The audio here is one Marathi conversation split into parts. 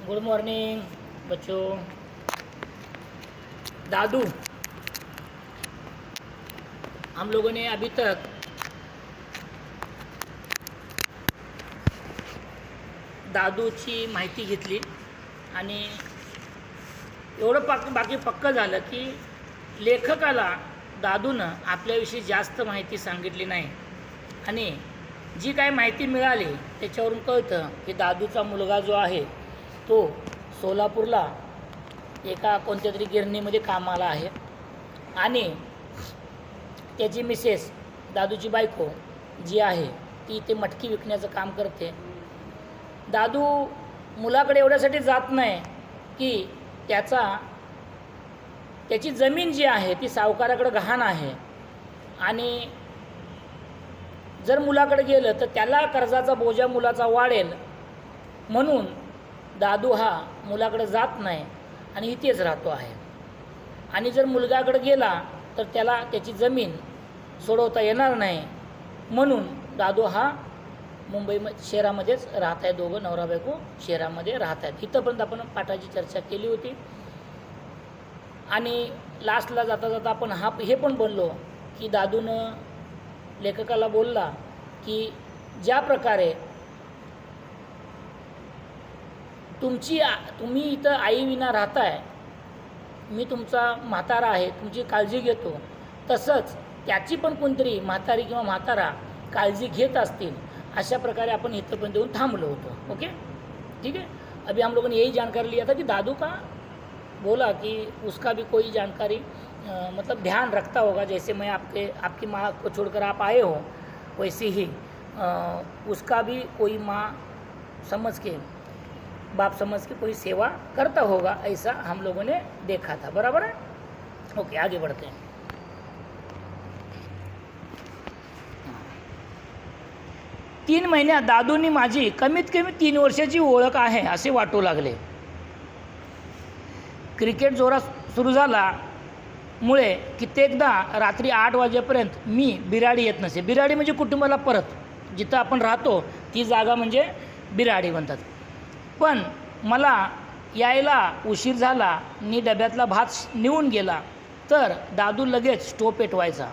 गुड मॉर्निंग बच्चों। दादू, हम लोगों ने अभी तक दादूची माहिती घेतली आणि एवढं बाकी पक्कं झालं की लेखकाला दादूनं आपल्याविषयी जास्त माहिती सांगितली नाही आणि जी काय माहिती मिळाली त्याच्यावरून कळतं की दादूचा मुलगा जो आहे तो सोलापूरला एका कोणत्या तरी गिरणीमध्ये कामाला आहे आणि त्याची मिसेस दादूची बायको जी आहे ती ते मटकी विकण्याचं काम करते। दादू मुलाकडे एवढ्यासाठी जात नाही की त्याची जमीन जी आहे ती सावकाराकडे गहाण आहे आणि जर मुलाकडे गेलं तर त्याला कर्जाचा बोजा मुलाचा वाढेल म्हणून दादू हा मुलाकडे जात नाही आणि इथेच राहतो आहे। आणि जर मुलगाकडे गेला तर त्याला त्याची जमीन सोडवता येणार नाही म्हणून दादू हा मुंबई शहरामध्येच राहत आहे। दोघं नवरा बायको शहरामध्ये राहत आहेत। इथंपर्यंत आपण पाठाची चर्चा केली होती आणि लास्टला जाता जाता आपण हे पण बोललो की दादूनं लेखकाला बोलला की ज्या प्रकारे तुम्ही इथं आईविना राहताय, मी तुमचा म्हातारा आहे, तुमची काळजी घेतो, तसंच त्याची पण कोणतरी म्हातारी किंवा म्हातारा काळजी घेत असतील अशा प्रकारे आपण इथंपर्यंत येऊन थांबलो होतो। ओके, ठीक है। अभी हम लोगों ने यही जानकारी लिया था कि दादू का बोला कि उसका भी कोई जानकारी मतलब ध्यान रखता होगा, जैसे मैं आपकी माँ को छोड़कर आप आए हो वैसे ही उसका भी कोई माँ समझ के, बाप समझ के कोई सेवा करता होगा, ऐसा हम लोगों ने देखा था। बराबर है। ओके, आगे बढ़ते हैं। 3 महिन्यात दादूंनी माझी कमीत कमी 3 वर्षाची ओळख आहे असे वाटू लागले। क्रिकेट जोरात सुरू झाला मुळे कित्येकदा रात्री 8 वाजेपर्यंत मी बिराडी येत नसे। बिराडी म्हणजे कुटुंबाला परत जिथं आपण राहतो ती जागा म्हणजे बिराडी म्हणतात। पण मला यायला उशीर झाला आणि डब्यातला भात निवून गेला तर दादू लगेच स्टोव पेटवायचा।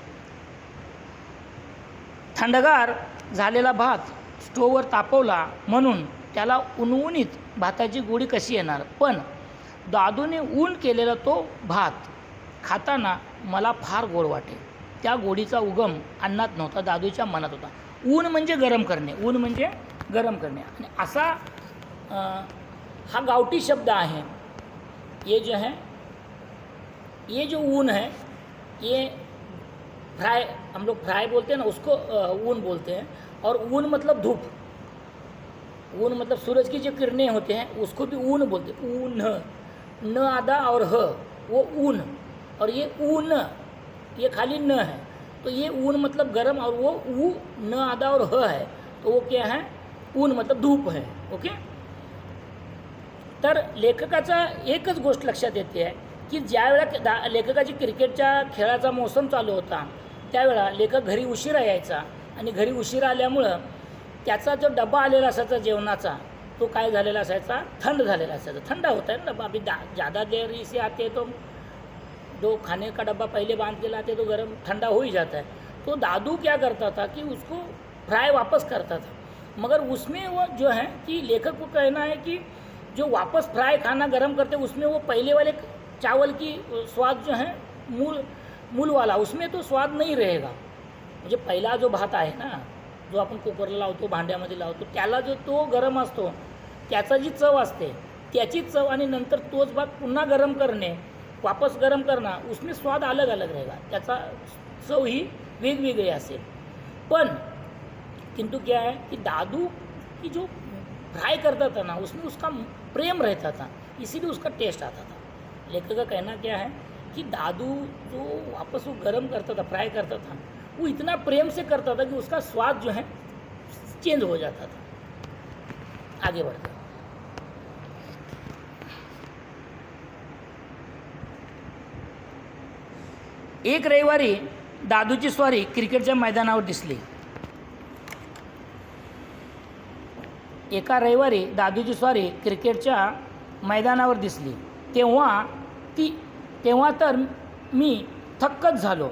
थंडगार झालेला भात स्टोववर तापवला म्हणून त्याला उणउणीत भाताची गोडी कशी येणार, पण दादूने ऊन केलेला तो भात खाताना मला फार गोड वाटे। त्या गोडीचा उगम अन्नात नव्हता, दादूच्या मनात होता। ऊन म्हणजे गरम करणे, ऊन म्हणजे गरम करणे आणि असा हा गावठी शब्द आहे। ये जो है, ये जो ऊन है, ये फ्राई, हम लोग फ्राई बोलते हैं ना, उसको ऊन बोलते हैं। और ऊन मतलब धूप, ऊन मतलब सूरज की जो किरणें होते हैं उसको भी ऊन बोलते हैं। ऊन, न आधा और ह, वो ऊन, और ये ऊन, ये खाली न है, तो ये ऊन मतलब गरम और वो ऊ न आधा और ह है, तो वो क्या है, ऊन मतलब धूप है। ओके। तर लेखकाचा एकच गोष्ट लक्षात येते आहे की ज्या वेळा लेखकाची क्रिकेटच्या खेळाचा मोसम चालू होता त्यावेळा लेखक घरी उशिरा यायचा आणि घरी उशिरा आल्यामुळं त्याचा जो डबा आलेला असायचा जेवणाचा तो काय झालेला असायचा, थंड झालेला असायचा। ठंडा होता है ना डब्बा, अभी ज़्यादा देर से आते तो जो खाने का डब्बा पहले बांध के लाते तो गर्म ठंडा हो ही जाता है। तो दादू क्या करता था कि उसको फ्राई वापस करता था, मगर उसमें वो जो है कि लेखक को कहना है कि जो वापस फ्राई खाना गर्म करते उसमें वो पहले वाले चावल की स्वाद जो है मूल वाला उसमें तो स्वाद नहीं रहेगा। म्हणजे पहिला जो भात आहे ना, जो आपण कुकरला लावतो, भांड्यामध्ये लावतो, त्याला जो तो गरम असतो त्याचा जी चव असते त्याची चव आणि नंतर तोच भात पुन्हा गरम करणे, वापस गरम करना, उसमें स्वाद अलग अलग रहेगा, त्याचा चव ही वेगवेगळी असेल। पण किंतु क्या है कि दादू की जो फ्राई करता था ना उसमें उसका प्रेम रहता था, इसीलिए उसका टेस्ट आता था। लेखक का कहना क्या है कि दादू जो वापस वो गरम करता था, फ्राई करता था, वो इतना प्रेम से करता था कि उसका स्वाद जो है चेंज हो जाता था। आगे बढ़ते हैं। एक रविवारी दादूची स्वारी क्रिकेटच्या मैदानावर दिसली। एका रविवारी दादूची स्वारी क्रिकेटच्या मैदानावर दिसली तेव्हा तर मी थक्कच झालो.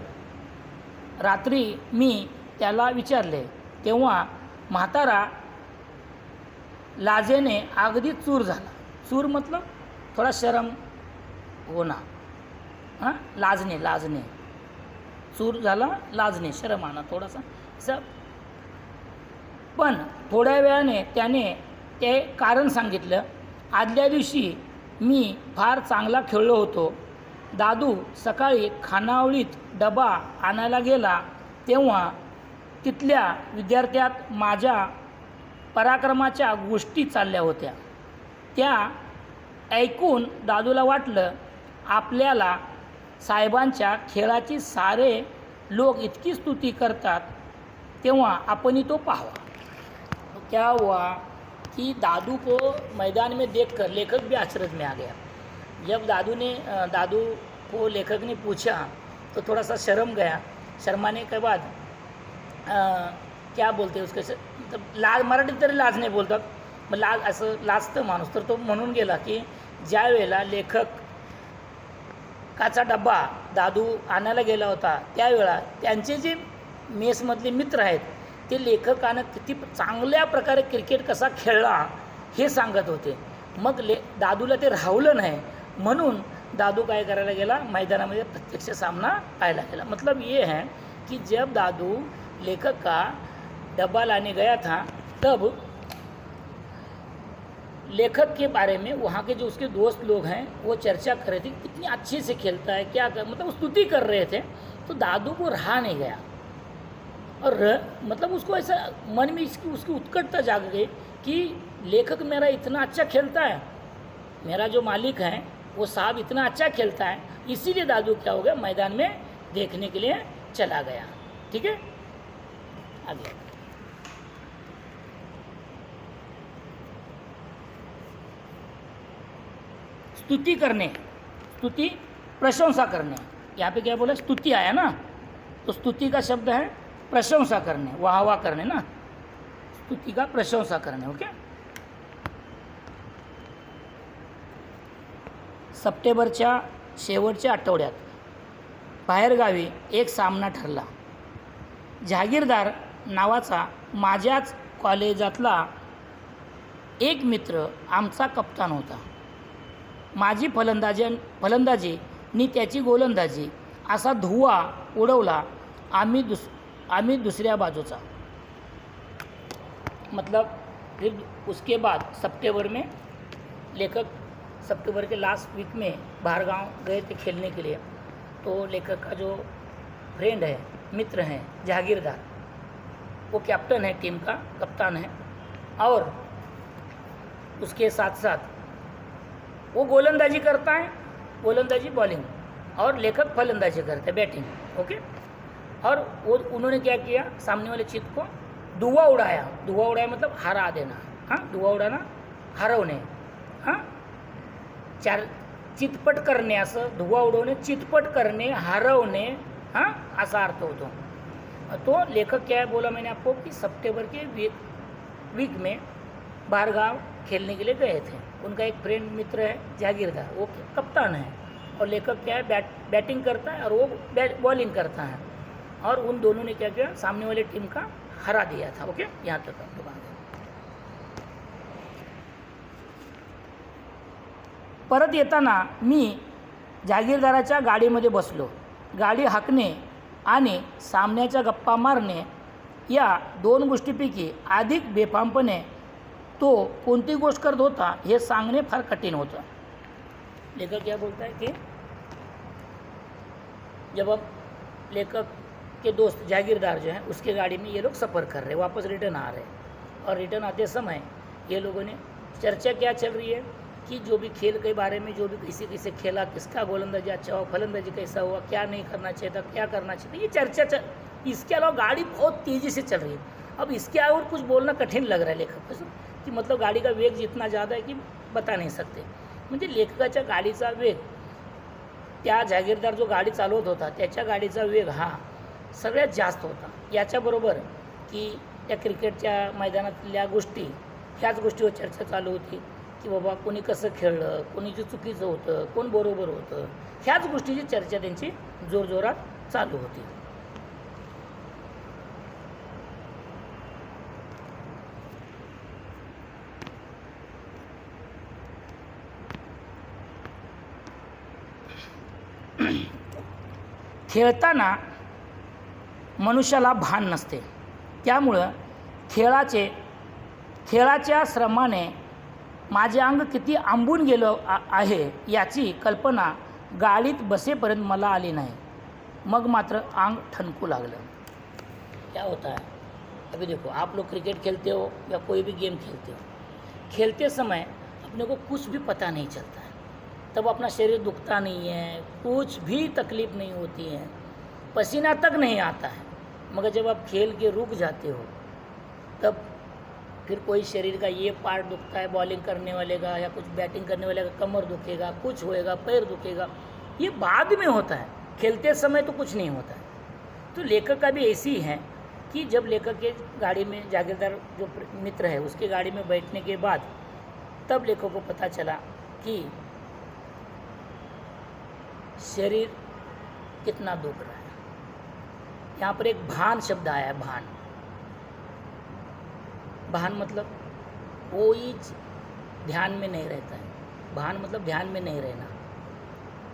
रात्री मी त्याला विचारले तेव्हा म्हातारा लाजेने अगदी चूर झाला. चूर मतलब थोडा शरम होना, हां, लाजणे चूर झाला, लाजणे, शरम आना थोडासा असं. पण थोड्या वेळाने त्याने ते कारण सांगितलं. आदल्या दिवशी मी फार चांगला खेळलो होतो. दादू सकाळी खानावळीत डबा आणायला गेला तेव्हा तिथल्या विद्यार्थ्यात माझ्या पराक्रमाच्या गोष्टी चालल्या होत्या. त्या ऐकून दादूला वाटलं आपल्याला साहेबांच्या खेळाची सारे लोग इतकी स्तुती करतात तेव्हा आपणही तो पाहावा. तो क्या हुआ कि दादू को मैदान में देखकर लेखक भी अचरज में आ गया. जब दादू को लेखक ने पूछा तो थोड़ा सा शर्म गया. शर्माने के बाद क्या बोलते उसके मतलब लाज, मराठीत तरी लाज नाही बोलतात, मग असं लाजतं माणूस. तर तो म्हणून गेला की ज्या वेळेला लेखकाचा डब्बा दादू आणायला गेला होता त्यावेळा त्यांचे जे मेसमधले मित्र आहेत ते लेखकानं किती चांगल्या प्रकारे क्रिकेट कसा खेळला हे सांगत होते. मग दादूला ते राहवलं नाही म्हणून दादू काय करायला गेला, मैदानामध्ये प्रत्यक्ष सामना पाहायला गेला. मतलब ये है कि जब दादू लेखक का डब्बा लाने गया था तब लेखक के बारे में वहाँ के जो उसके दोस्त लोग हैं वो चर्चा कर रहे थे कितनी अच्छे से खेलता है, क्या कर, मतलब स्तुति कर रहे थे. तो दादू को रहा नहीं गया और मतलब उसको ऐसा मन में उसकी उत्कटता जाग गई कि लेखक मेरा इतना अच्छा खेलता है, मेरा जो मालिक है वो साहब इतना अच्छा खेलता है, इसीलिए दादू क्या हो गया मैदान में देखने के लिए चला गया. ठीक है, आगे. स्तुति करने, स्तुति प्रशंसा करने. यहाँ पे क्या बोला, स्तुति आया ना, तो स्तुति का शब्द है प्रशंसा करणे, वाहवा करणे ना, स्तुति का प्रशंसा करणे. ओके. सप्टेंबरच्या शेवटच्या आठवड्यात बाहेरगावी एक सामना ठरला. जहागीरदार नावाचा माझ्याच कॉलेजातला एक मित्र आमचा कप्तान होता. माझी फलंदाजी नी त्याची गोलंदाजी असा धुव्वा उडवला आम्ही दुसऱ्या बाजूचा. मतलब फिर उसके बाद सितंबर में लेखक सितंबर के लास्ट वीक में बाहर गांव गए थे खेलने के लिए. तो लेखक का जो फ्रेंड है, मित्र हैं जहागीरदार, वो कैप्टन है, टीम का कप्तान है और उसके साथ साथ वो गोलंदाजी करता है, गोलंदाजी बॉलिंग, और लेखक फलंदाजी करते हैं, बैटिंग. ओके. और वो उन्होंने क्या किया, सामने वाले चित को धुआं उड़ाया मतलब हरा देना. हाँ, धुआं उडाना, हरवणे. हां, चार चितपट करणे, असं धुआं उडवणे, चितपट करणे, हरवणे, हाँ, असा अर्थ होतो. तो लेखक क्या है बोला मैंने आपको कि सितंबर के वीक में बाहर गाँव खेलने के लिए गए थे. उनका एक फ्रेंड मित्र है जहागीरदार, वो कप्तान है, और लेखक क्या है बैटिंग करता है और वो बॉलिंग करता है. और उन दोनों ने क्या किया, सामने वाले टीम का हरा दिया था. ओके, यहाँ तक आप लोग. परत येताना मी जहागीरदाराच्या गाडीमध्ये बसलो. गाडी हाकणे आणि सामन्याच्या गप्पा मारणे या दोन गोष्टीपैकी अधिक बेफामपणे तो कोणती गोष्ट करत होता हे सांगणे फार कठीण होतं. लेखक क्या बोलता है कि जब अब लेखक के दोस्त जहागीरदार जो हैं उसके गाड़ी में ये लोग सफ़र कर रहे हैं, वापस रिटर्न आ रहे हैं, और रिटर्न आते समय ये लोगों ने चर्चा क्या चल रही है कि जो भी खेल के बारे में, जो भी किसी खेला, किसका गोलंदाजी अच्छा हुआ, फलंदाजी कैसा हुआ, क्या नहीं करना चाहिए था, क्या करना चाहिए, ये चर्चा इसके अलावा गाड़ी बहुत तेज़ी से चल रही है. अब इसके और कुछ बोलना कठिन लग रहा है लेखक को कि मतलब गाड़ी का वेग जितना ज़्यादा है कि बता नहीं सकते. म्हणजे लेखकाच्या गाडीचा वेग, त्या जहागीरदार जो गाडी चालवत होता त्याच्या गाडीचा वेग हा सगळ्यात जास्त होता. याच्याबरोबर की त्या क्रिकेटच्या मैदानातल्या गोष्टी, ह्याच गोष्टीवर चर्चा चालू होती की बाबा कोणी कसं खेळलं, कोणीचं चुकीचं होतं, कोण बरोबर होतं, ह्याच गोष्टीची चर्चा त्यांची जोरजोरात चालू होती. खेळताना मनुष्याला भान नसते, त्यामुळं खेळाच्या श्रमाने माझे अंग किती आंबून गेलं आहे याची कल्पना गाडीत बसेपर्यंत मला आली नाही. मग मात्र अंग ठणकू लागलं. क्या होता है, अभी देखो आप लोग क्रिकेट खेलते हो या कोई भी गेम खेलते हो, खेलते समय अपने को कुछ भी पता नहीं चलता है, तब अपना शरीर दुखता नहीं है, कुछ भी तकलीफ़ नहीं होती है, पसीना तक नहीं आता है. मगर जब आप खेल के रुक जाते हो तब फिर कोई शरीर का ये पार्ट दुखता है बॉलिंग करने वाले का, या कुछ बैटिंग करने वाले का कमर दुखेगा, कुछ होएगा, पैर दुखेगा, ये बाद में होता है, खेलते समय तो कुछ नहीं होता है. तो लेखक का भी ऐसी है कि जब लेखक के गाड़ी में जागीरदार जो मित्र है उसके गाड़ी में बैठने के बाद तब लेखक को पता चला कि शरीर कितना दुख रहा है. यहाँ पर एक भान शब्द आया है. भान मतलब कोई ध्यान में नहीं रहता है. भान मतलब ध्यान में नहीं रहना.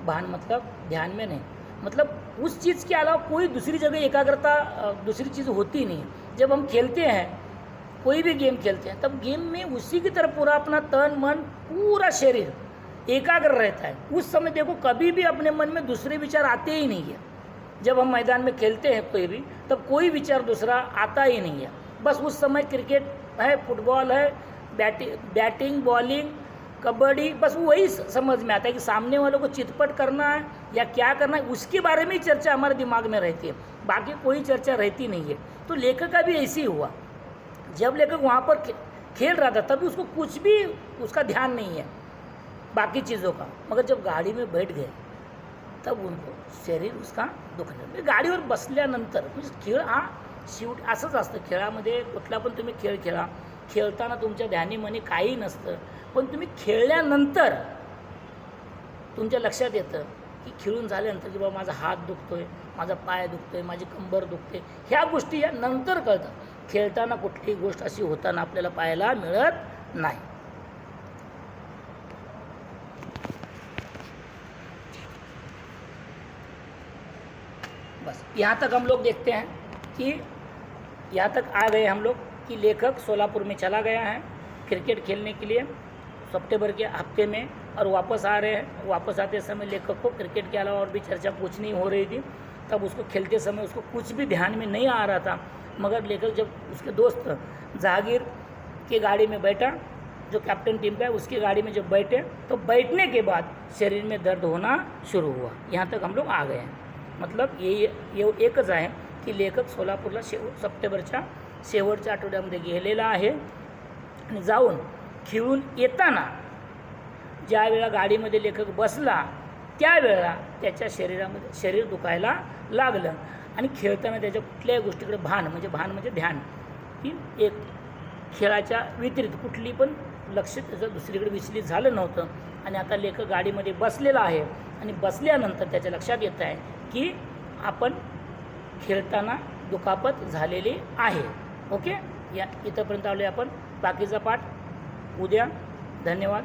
भान मतलब ध्यान में नहीं, मतलब उस चीज़ के अलावा कोई दूसरी जगह एकाग्रता दूसरी चीज़ होती नहीं. जब हम खेलते हैं, कोई भी गेम खेलते हैं, तब गेम में उसी की तरफ पूरा अपना तन मन पूरा शरीर एकाग्र रहता है. उस समय देखो कभी भी अपने मन में दूसरे विचार आते ही नहीं है. जब हम मैदान में खेलते हैं कोई भी, तब कोई विचार दूसरा आता ही नहीं है. बस उस समय क्रिकेट है, फुटबॉल है, बैटिंग बॉलिंग कबड्डी, बस वही समझ में आता है कि सामने वालों को चितपट करना है या क्या करना है, उसके बारे में ही चर्चा हमारे दिमाग में रहती है, बाकी कोई चर्चा रहती नहीं है. तो लेखक का भी ऐसे ही हुआ. जब लेखक वहाँ पर खेल रहा था तभी उसको कुछ भी उसका ध्यान नहीं है बाकी चीज़ों का. मगर जब गाडी में बैठ गए तब उनको शरीर उसका दुखणं. गाडीवर बसल्यानंतर म्हणजे खेळ हा शेवटी असंच असतं. खेळामध्ये कुठला पण तुम्ही खेळ खेळा, खेळताना तुमच्या ध्यानी मनी काही नसतं, पण तुम्ही खेळल्यानंतर तुमच्या लक्षात येतं की खेळून झाल्यानंतर की बाबा माझा हात दुखतोय, माझा पाय दुखतोय, माझी कंबर दुखते, ह्या गोष्टी या नंतर कळतात. खेळताना कुठलीही गोष्ट अशी होताना आपल्याला पाहायला मिळत नाही. बस यहाँ तक हम लोग देखते हैं कि यहाँ तक आ गए हम लोग कि लेखक सोलापुर में चला गया है क्रिकेट खेलने के लिए सितंबर के हफ्ते में, और वापस आ रहे हैं. वापस आते समय लेखक को क्रिकेट के अलावा और भी चर्चा पूछनी हो रही थी. तब उसको खेलते समय उसको कुछ भी ध्यान में नहीं आ रहा था. मगर लेखक जब उसके दोस्त जहांगीर की गाड़ी में बैठा, जो कैप्टन टीम का है, उसकी गाड़ी में जब बैठे तो बैठने के बाद शरीर में दर्द होना शुरू हुआ. यहाँ तक हम लोग आ गए हैं. मतलब ये एकच आहे की लेखक सोलापूरला सप्टेंबरच्या शेवटच्या आठवड्यामध्ये गेलेला आहे आणि जाऊन खेळून येताना ज्या वेळा गाडीमध्ये लेखक बसला त्यावेळेला त्याच्या शरीरामध्ये शरीर दुखायला लागलं आणि खेळताना त्याच्या कुठल्याही गोष्टीकडे भान म्हणजे ध्यान, की एक खेळाच्या व्यतिरिक्त कुठली पण लक्ष त्याचं दुसरीकडे विचलित झालं नव्हतं. आणि आता लेखक गाडीमध्ये बसलेला आहे आणि बसल्यानंतर त्याच्या लक्षात येत आहे की आपण खेळताना दुखापत झालेली आहे. ओके, या इथंपर्यंत आलो आपण. बाकीचा पाठ उद्या. धन्यवाद.